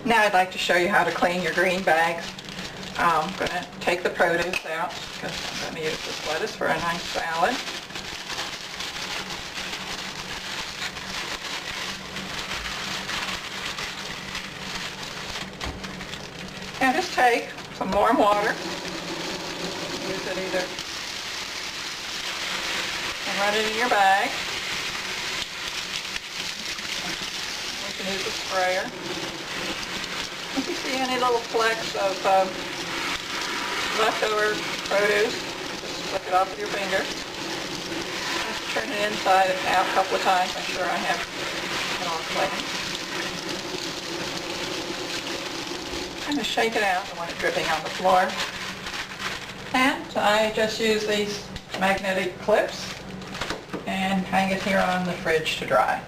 Now I'd like to show you how to clean your green bags. I'm going to take the produce out because I'm going to use this lettuce for a nice salad. Now just take some warm water, use it either, and run it in your bag. We can use a sprayer. If you see any little flecks of leftover produce, just flick it off with your finger. Just turn it inside and out a couple of times. Make sure I have it all clean. And just shake it out. I want it dripping on the floor. And I just use these magnetic clips and hang it here on the fridge to dry.